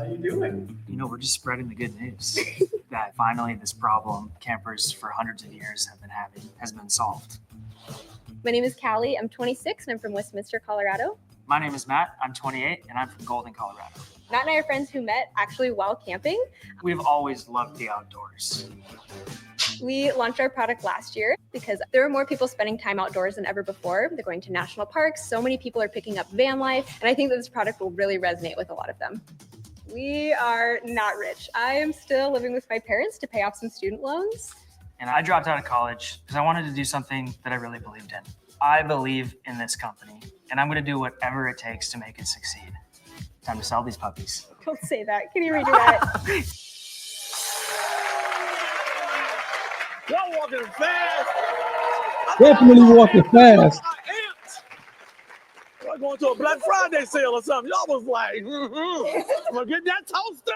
How you doing? You know, we're just spreading the good news that finally this problem campers for hundreds of years have been having has been solved. My name is Callie. I'm 26 and I'm from Westminster, Colorado. My name is Matt. I'm 28 and I'm from Golden, Colorado. Matt and I are friends who met actually while camping. We've always loved the outdoors. We launched our product last year because there are more people spending time outdoors than ever before. They're going to national parks. So many people are picking up van life. And I think that this product will really resonate with a lot of them. We are not rich. I am still living with my parents to pay off some student loans. And I dropped out of college because I wanted to do something that I really believed in. I believe in this company and I'm going to do whatever it takes to make it succeed. Time to sell these puppies. Don't say that. Can you redo that? Y'all walking fast. Definitely walking fast. Y'all going to a Black Friday sale or something. Y'all was like, I'm gonna get that toaster.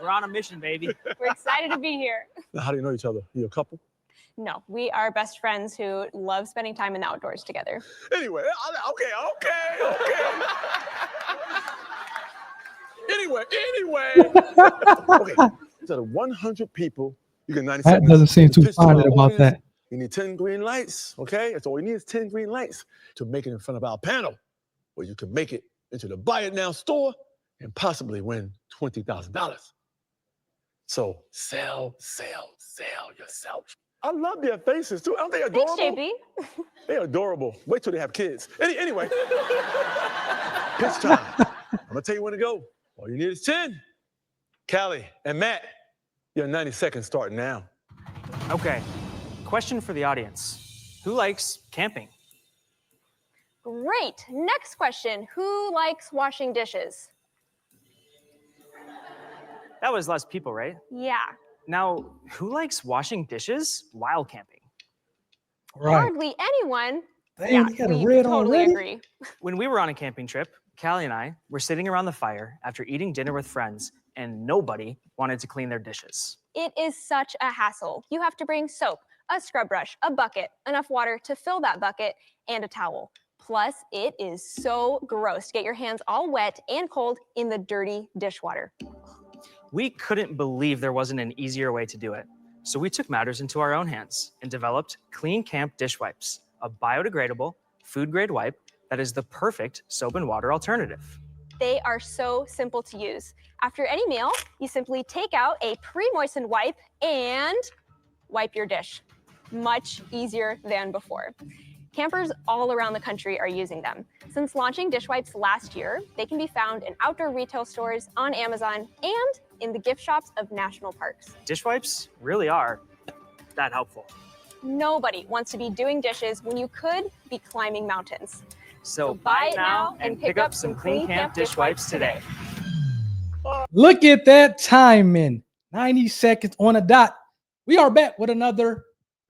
We're on a mission, baby. We're excited to be here. Now, how do you know each other? You a couple? No, we are best friends who love spending time in the outdoors together. Anyway, okay. Anyway. Okay, so the 100 people, you get 90 That seconds. doesn't seem too To pitch to our excited about audience. that. You need 10 green lights, okay? That's all we need is 10 green lights to make it in front of our panel, where you can make it into the Buy It Now store and possibly win $20,000. So sell yourself. I love their faces too. Aren't they adorable? Thanks, JB. They're adorable. Wait till they have kids. Anyway, pitch time. I'm gonna tell you when to go. All you need is 10. Callie and Matt, your 90 seconds start now. Okay, question for the audience. Who likes camping? Great. Next question. Who likes washing dishes? That was less people, right? Yeah. Now, who likes washing dishes while camping? Right. Hardly anyone. Damn, you got a we red totally already? agree. When we were on a camping trip, Callie and I were sitting around the fire after eating dinner with friends, and nobody wanted to clean their dishes. It is such a hassle. You have to bring soap, a scrub brush, a bucket, enough water to fill that bucket, and a towel. Plus, it is so gross to get your hands all wet and cold in the dirty dishwater. We couldn't believe there wasn't an easier way to do it. So we took matters into our own hands and developed Clean Camp Dish Wipes, a biodegradable, food-grade wipe that is the perfect soap and water alternative. They are so simple to use. After any meal, you simply take out a pre-moistened wipe and wipe your dish. Much easier than before. Campers all around the country are using them. Since launching dish wipes last year, they can be found in outdoor retail stores, on Amazon, and in the gift shops of national parks. Dish wipes really are that helpful. Nobody wants to be doing dishes when you could be climbing mountains. So buy it now and pick up some Clean Camp Dish Wipes today. Look at that timing. 90 seconds on a dot. We are back with another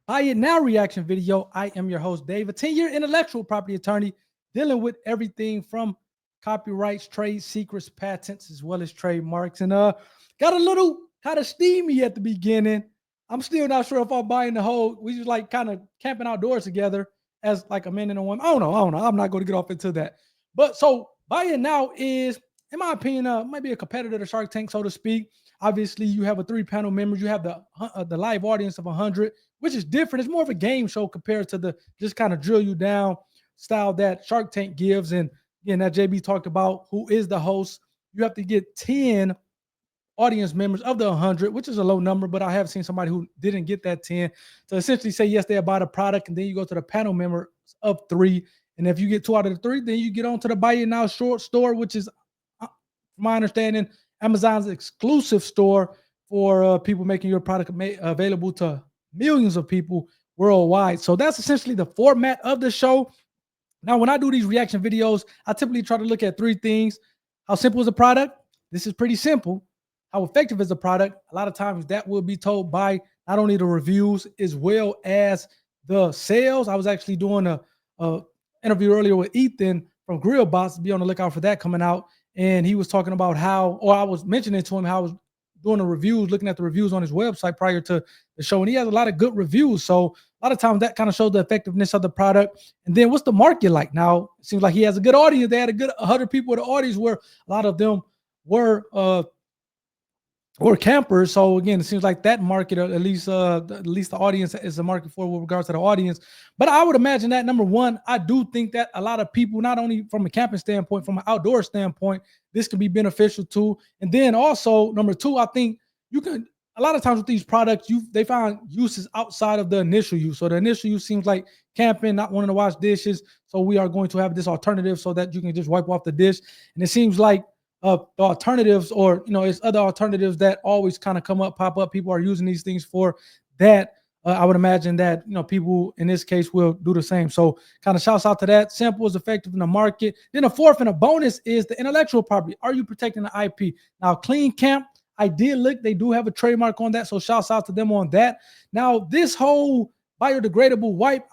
Buy It Now reaction video. I am your host, Dave, a 10-year intellectual property attorney dealing with everything from copyrights, trade secrets, patents, as well as trademarks. And got a little kind of steamy at the beginning. I'm still not sure if I'm buying the whole, we just like kind of camping outdoors together as like a man and a woman. I don't know. I'm not going to get off into that. But so Buy It Now is, in my opinion, maybe a competitor to Shark Tank, so to speak. Obviously, you have a 3-panel members. You have the live audience of 100, which is different. It's more of a game show compared to the just kind of drill you down style that Shark Tank gives. And again, that JB talked about who is the host. You have to get 10 audience members of the 100, which is a low number, but I have seen somebody who didn't get that 10. So essentially say, yes, they'll buy the product, and then you go to the panel members of 3. And if you get 2 out of the 3, then you get on to the Buy It Now short store, which is, from my understanding, Amazon's exclusive store for people making your product available to millions of people worldwide. So that's essentially the format of the show. Now, when I do these reaction videos, I typically try to look at 3 things. How simple is the product? This is pretty simple. How effective is the product? A lot of times that will be told by not only the reviews as well as the sales. I was actually doing a interview earlier with Ethan from GrillBox. Be on the lookout for that coming out. And he was talking about how, or I was mentioning to him how I was doing the reviews, looking at the reviews on his website prior to the show. And he has a lot of good reviews. So a lot of times that kind of shows the effectiveness of the product. And then what's the market like? Now, it seems like he has a good audience. They had a good 100 people in the audience where a lot of them were or campers. So again, it seems like that market, at least the audience is a market for with regards to the audience. But I would imagine that number one, I do think that a lot of people, not only from a camping standpoint, from an outdoor standpoint, this can be beneficial too. And then also number two, I think you can a lot of times with these products, they find uses outside of the initial use. So the initial use seems like camping, not wanting to wash dishes. So we are going to have this alternative so that you can just wipe off the dish. And it seems like the alternatives, or it's other alternatives that always kind of pop up. People are using these things for that. I would imagine that people in this case will do the same. So kind of shouts out to that. Simple is effective in the market. Then a fourth and a bonus is the intellectual property. Are you protecting the IP? Now, Clean Camp, I did look. They do have a trademark on that. So shouts out to them on that. Now, this whole biodegradable wipe,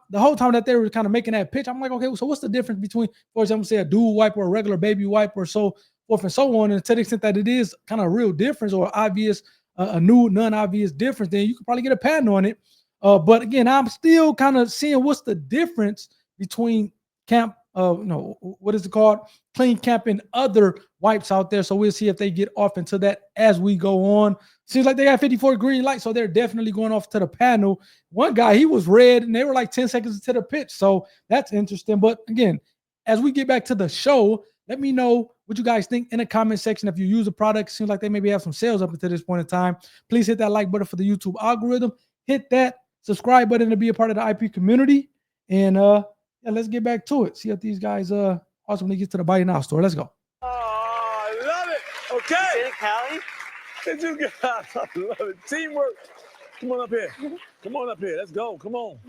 the whole time that they were kind of making that pitch, I'm like, okay, so what's the difference between, for example, say a dual wipe or a regular baby wipe or so forth and so on? And to the extent that it is kind of a real difference or obvious, a new non-obvious difference, then you could probably get a patent on it. But again, I'm still kind of seeing what's the difference between camp, what is it called? Clean Camp and other wipes out there. So we'll see if they get off into that as we go on. Seems like they got 54 green lights, so they're definitely going off to the panel. One guy, he was red, and they were like 10 seconds into the pitch. So that's interesting. But again, as we get back to the show, let me know what you guys think in the comment section. If you use a product, seems like they maybe have some sales up until this point in time. Please hit that like button for the YouTube algorithm. Hit that subscribe button to be a part of the IP community. And let's get back to it. See if these guys ultimately get to the Buy It Now store. Let's go. Oh, I love it. Okay. Did it, Callie? Did you guys? I love it. Teamwork. Come on up here. Come on up here. Let's go. Come on.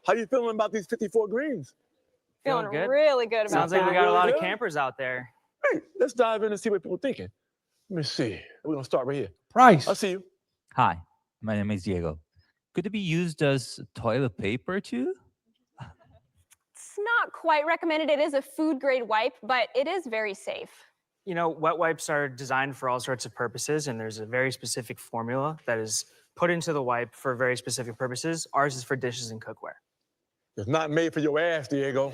How you feeling about these 54 greens? Feeling good. really good about Sounds like that. we got a lot of Good. campers out there. Hey, let's dive in and see what people are thinking. Let me see. We're going to start right here. Price. I see you. Hi, my name is Diego. Could it be used as toilet paper too? It's not quite recommended. It is a food grade wipe, but it is very safe. Wet wipes are designed for all sorts of purposes, and there's a very specific formula that is put into the wipe for very specific purposes. Ours is for dishes and cookware. It's not made for your ass, Diego.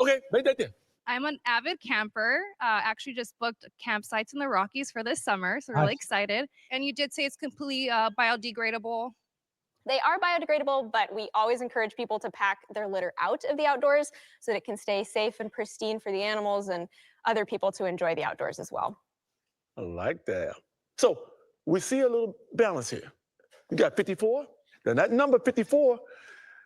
Okay, make that then. I'm an avid camper. Actually just booked campsites in the Rockies for this summer, so really Nice. excited. And you did say it's completely biodegradable. They are biodegradable, but we always encourage people to pack their litter out of the outdoors so that it can stay safe and pristine for the animals and other people to enjoy the outdoors as well. I like that. So we see a little balance here. You got 54. Then that number 54,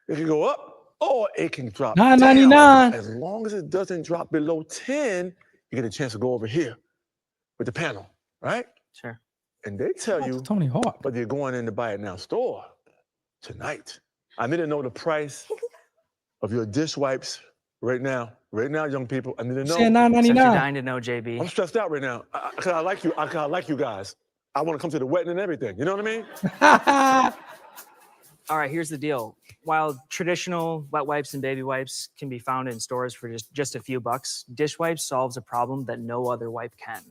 it can go up or it can drop $9.99. down. As long as it doesn't drop below 10, you get a chance to go over here with the panel, right? Sure. And they tell That's you Tony Hawk. whether you're going in to Buy It Now store tonight. I need to know the price of your dish wipes right now. Right now, young people, I need to know. Saying Since you're $9.99. dying to know, JB. I'm stressed out right now. I like you. I like you guys. I want to come to the wedding and everything. You know what I mean? All right, here's the deal. While traditional wet wipes and baby wipes can be found in stores for just a few bucks, dish wipes solves a problem that no other wipe can.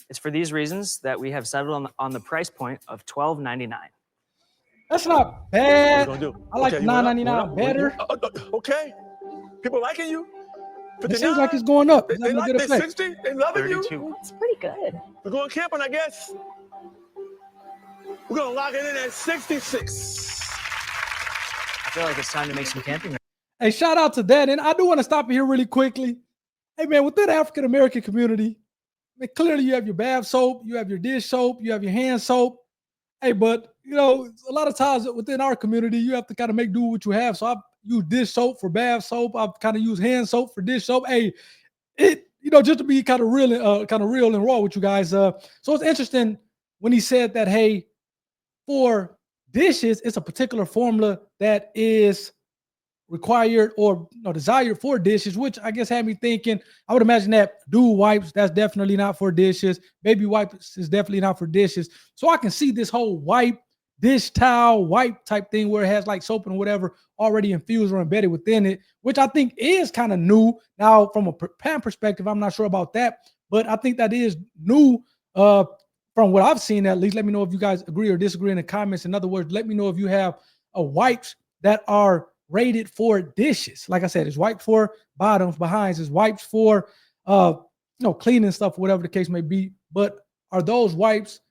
It's for these reasons that we have settled on the price point of $12.99. That's not What you bad. gonna do? I like Okay, you went up, $9.99 went up. better. Okay. People liking you? It seems like it's going up. They, It's they having a like good they effect. 60? They loving you? 32. It's pretty good. We're going camping, I guess. We're gonna lock it in at 66. I feel like it's time to make some camping. Hey, shout out to that. And I do want to stop here really quickly. Hey, man, within the African American community, I mean, clearly you have your bath soap, you have your dish soap, you have your hand soap. Hey, but a lot of times within our community, you have to kind of make do with what you have. So I use dish soap for bath soap. I kind of use hand soap for dish soap. Hey, just to be kind of real and raw with you guys. So it's interesting when he said that, hey, for dishes, it's a particular formula that is required or desired for dishes, which I guess had me thinking. I would imagine that dual wipes, that's definitely not for dishes. Baby wipes is definitely not for dishes. So I can see this whole wipe, dish towel, wipe type thing where it has like soap and whatever already infused or embedded within it, which I think is kind of new. Now, from a pan perspective, I'm not sure about that, but I think that is new from what I've seen at least. Let me know if you guys agree or disagree in the comments. In other words, let me know if you have wipes that are rated for dishes. Like I said, it's wipes for bottoms, behinds, it's wipes for cleaning stuff, whatever the case may be. But are those wipes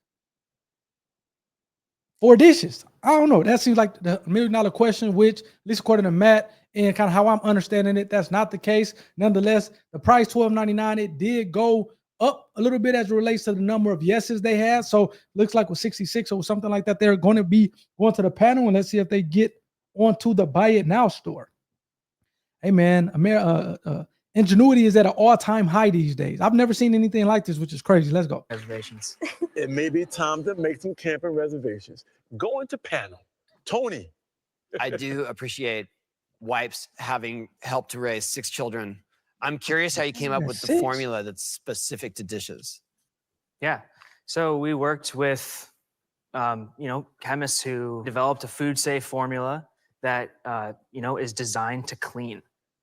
for dishes? I don't know. That seems like the $1 million question, which, at least according to Matt and kind of how I'm understanding it, that's not the case. Nonetheless, the price $12.99, it did go up a little bit as it relates to the number of yeses they had. So looks like with 66 or something like that, they're going to be going to the panel, and let's see if they get onto the Buy It Now store. Hey man, Ingenuity is at an all-time high these days. I've never seen anything like this, which is crazy. Let's go. Reservations. It may be time to make some camping reservations. Go into panel. Tony. I do appreciate wipes having helped to raise 6 children. I'm curious how you came up with the 6? formula that's specific to dishes. Yeah. So we worked with, chemists who developed a food-safe formula that, is designed to clean.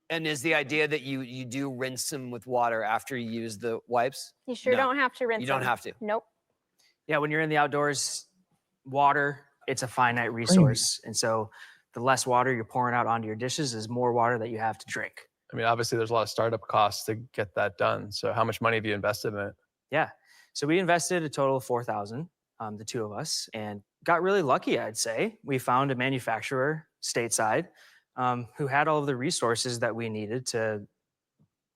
And is the idea that you do rinse them with water after you use the wipes? You sure No, don't have to rinse You don't them. have to. Nope. Yeah, when you're in the outdoors, water, it's a finite resource. And so the less water you're pouring out onto your dishes is more water that you have to drink. I mean, obviously, there's a lot of startup costs to get that done. So how much money have you invested in it? Yeah. So we invested a total of $4,000, the two of us, and got really lucky, I'd say. We found a manufacturer stateside who had all of the resources that we needed to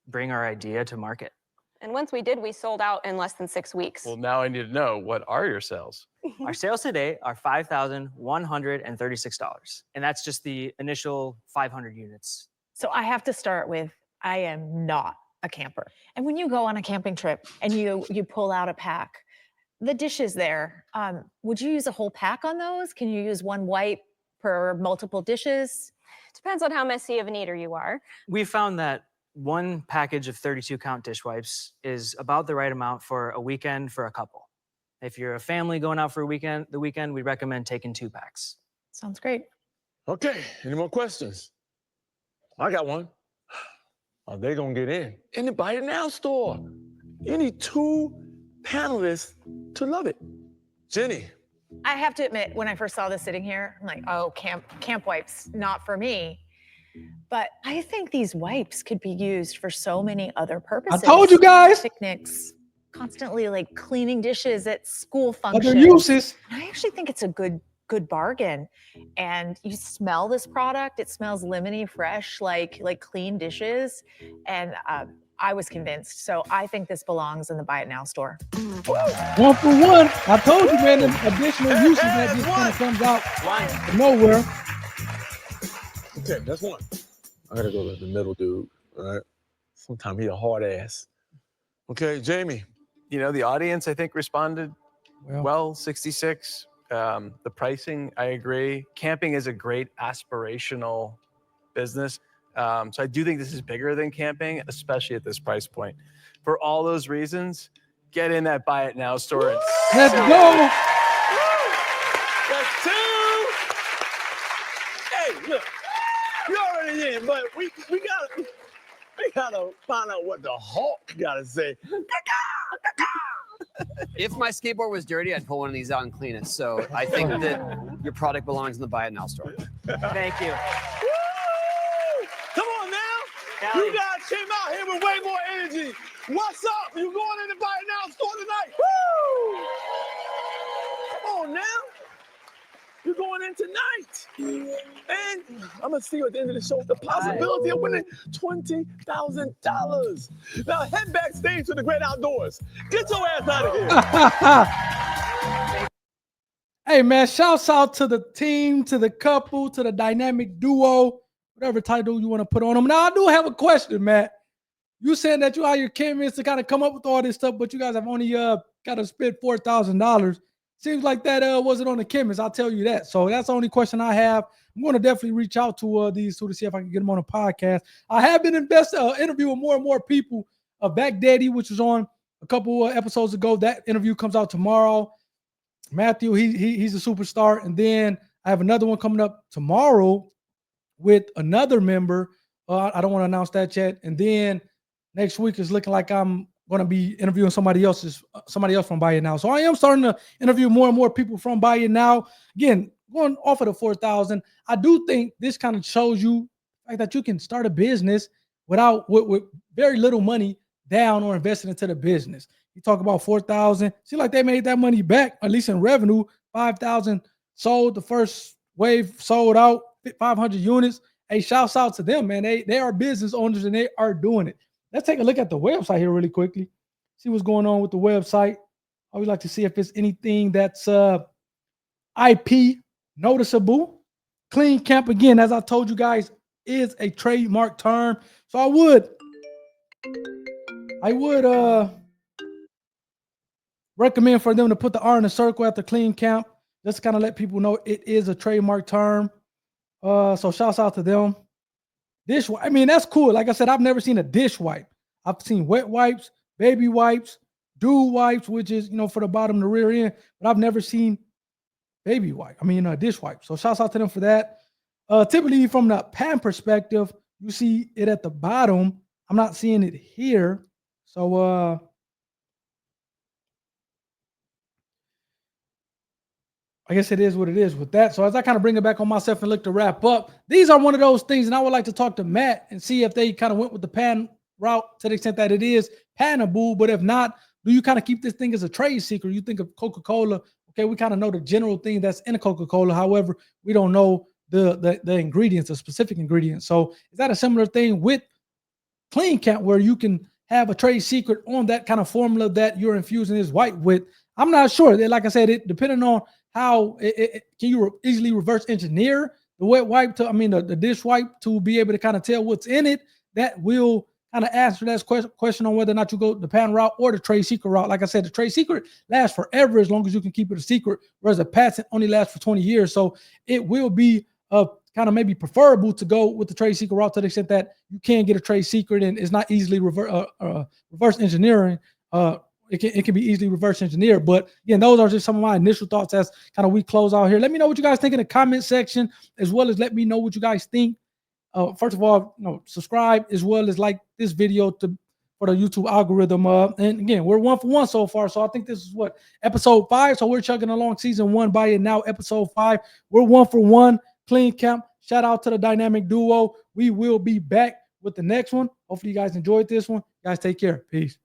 bring our idea to market. And once we did, we sold out in less than 6 weeks. Well, now I need to know, what are your sales? Our sales today are $5,136. And that's just the initial 500 units. So I have to start with, I am not a camper. And when you go on a camping trip and you pull out a pack, the dishes there, would you use a whole pack on those? Can you use one wipe per multiple dishes? Depends on how messy of an eater you are. We found that one package of 32 count dish wipes is about the right amount for a weekend for a couple. If you're a family going out for the weekend, we recommend taking 2 packs. Sounds great. Okay, any more questions? I got one. Are they gonna get in the Buy It Now store? You need 2 panelists to love it. Jenny. I have to admit, when I first saw this sitting here, I'm like, oh, camp wipes, not for me. But I think these wipes could be used for so many other purposes. I told you guys. Picnics, constantly like cleaning dishes at school Other functions. uses. And I actually think it's a good bargain. And you smell this product, it smells lemony fresh, like clean dishes. And I was convinced. So I think this belongs in the Buy It Now store. 1 for 1. I told you, man, the additional uses that just kind of comes out of nowhere. Okay, that's one. I gotta go to the middle dude, all right? Sometimes he a hard ass. Okay, Jamie. You know, the audience, I think, responded Well, well, 66. The pricing, I agree. Camping is a great aspirational business. So I do think this is bigger than camping, especially at this price point. For all those reasons, get in that Buy It Now store. And let's go. That's 2. Hey, look, you already in, but we gotta find out what the Hulk gotta say. If my skateboard was dirty, I'd pull one of these out and clean it. So I think that your product belongs in the Buy It Now store. Thank you. Woo! Come on now. Callie. You guys came out here with way more energy. What's up? You going in the Buy It Now store tonight? Woo! Come on now. You're going in tonight. And I'm going to see you at the end of the show the possibility of winning $20,000. Now head backstage to the Great Outdoors. Get your ass out of here. Hey, man, shouts out to the team, to the couple, to the dynamic duo, whatever title you want to put on them. Now, I do have a question, Matt. You saying that you hire your chemists to kind of come up with all this stuff, but you guys have only got to spend $4,000. Seems like that wasn't on the chemist. I'll tell you that. So that's the only question I have. I'm going to definitely reach out to these two to see if I can get them on a podcast. I have been interviewing more and more people. Back Daddy, which was on a couple episodes ago. That interview comes out tomorrow. Matthew, he's a superstar. And then I have another one coming up tomorrow with another member. I don't want to announce that yet. And then next week is looking like I'm going to be interviewing somebody else from Buy It Now. So I am starting to interview more and more people from Buy It Now. Again, going off of the 4,000, I do think this kind of shows you like that you can start a business with very little money down or invested into the business. You talk about 4,000. Seems like they made that money back, at least in revenue. 5,000 sold. The first wave sold out 500 units. Hey, shouts out to them, man. They are business owners and they are doing it. Let's take a look at the website here really quickly. See what's going on with the website. I would like to see if there's anything that's IP noticeable. Clean Camp, again, as I told you guys, is a trademark term. So I would recommend for them to put the R in the circle at the Clean Camp. Just to kind of let people know it is a trademark term. So shouts out to them. Dish wipe, I mean, that's cool. Like I said, I've never seen a dish wipe. I've seen wet wipes, baby wipes, dude wipes, which is, for the bottom, the rear end, but I've never seen baby wipe. I mean, a dish wipe. So shouts out to them for that. Typically from the pan perspective, you see it at the bottom. I'm not seeing it here. So I guess it is what it is with that. So as I kind of bring it back on myself and look to wrap up, these are one of those things, and I would like to talk to Matt and see if they kind of went with the pan route to the extent that it is panable. But if not, do you kind of keep this thing as a trade secret? You think of Coca-Cola. Okay, we kind of know the general thing that's in a Coca-Cola. However, we don't know the ingredients, the specific ingredients. So is that a similar thing with Clean Camp where you can have a trade secret on that kind of formula that you're infusing this white with? I'm not sure. Like I said, it depending on how can you easily reverse engineer the wet wipe to, the dish wipe to be able to kind of tell what's in it. That will kind of answer that question on whether or not you go the pan route or the trade secret route. Like I said, the trade secret lasts forever as long as you can keep it a secret, whereas a patent only lasts for 20 years. So it will be kind of maybe preferable to go with the trade secret route to the extent that you can get a trade secret and it's not easily reverse engineering. It can be easily reverse engineered. But again, those are just some of my initial thoughts as kind of we close out here. Let me know what you guys think in the comment section, as well as let me know what you guys think. First of all, subscribe as well as like this video for the YouTube algorithm. And again, we're 1 for 1 so far. So I think this is episode 5. So we're chugging along season 1 by it now, episode 5. We're 1 for 1. Clean Camp. Shout out to the dynamic duo. We will be back with the next one. Hopefully you guys enjoyed this one. Guys, take care. Peace.